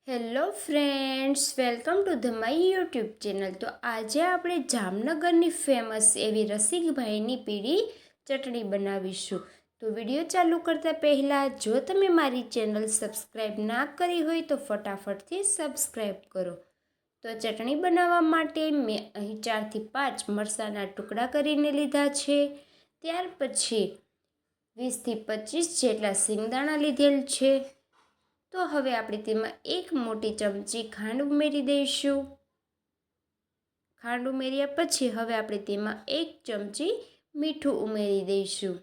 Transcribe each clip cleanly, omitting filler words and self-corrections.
Hello friends, welcome to the my YouTube channel. તો આજે આપણે જામનગરની ફેમસ એવી રસિકભાઈની પીળી ચટણી બનાવીશું. તો વિડીયો ચાલુ કરતાં પહેલાં જો તમે મારી ચેનલ સબસ્ક્રાઈબ ના કરી હોય તો ફટાફટથી સબસ્ક્રાઈબ કરો. તો ચટણી બનાવવા માટે મેં અહીં 4 થી 5 મરચાંના ટુકડા કરીને લીધા છે. ત્યાર પછી 20 થી 25 જેટલા સિંગદાણા લીધેલ છે. તો હવે આપણે તેમાં 1 મોટી ચમચી ખાંડ ઉમેરી દઈશું. ખાંડ ઉમેર્યા પછી હવે આપણે તેમાં 1 ચમચી મીઠું ઉમેરી દઈશું.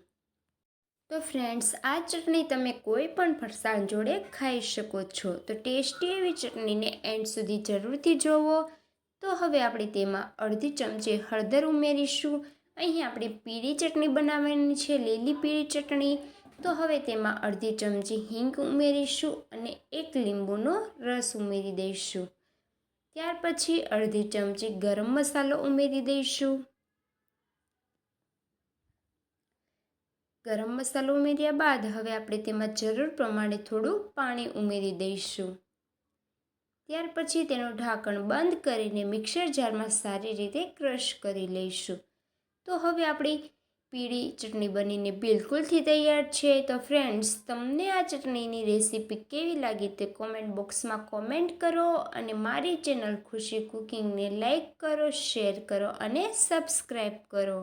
તો ફ્રેન્ડ્સ, આ ચટણી તમે કોઈ પણ ફરસાણ જોડે ખાઈ શકો છો. તો ટેસ્ટી એવી ચટણીને એન્ડ સુધી જરૂરથી જોવો. તો હવે આપણે તેમાં અડધી ચમચી હળદર ઉમેરીશું. અહીં આપણે પીળી ચટણી બનાવવાની છે, લીલી પીળી ચટણી. તો હવે તેમાં અડધી ચમચી હિંગ ઉમેરીશું અને 1 લીંબુનો રસ ઉમેરી દઈશું. ત્યાર પછી અડધી ચમચી ગરમ મસાલો ઉમેરી દઈશું. ગરમ મસાલો ઉમેર્યા બાદ હવે આપણે તેમાં જરૂર પ્રમાણે થોડું પાણી ઉમેરી દઈશું. ત્યાર પછી તેનું ઢાંકણ બંધ કરીને મિક્સર જારમાં સારી રીતે ક્રશ કરી લઈશું. તો હવે આપણી પીળી ચટણી બનીને બિલકુલથી તૈયાર છે. તો ફ્રેન્ડ્સ, તમને આ ચટણીની રેસીપી કેવી લાગી તે કોમેન્ટ બોક્સમાં કોમેન્ટ કરો અને મારી ચેનલ ખુશી કુકિંગને લાઈક કરો, શેર કરો અને સબસ્ક્રાઈબ કરો.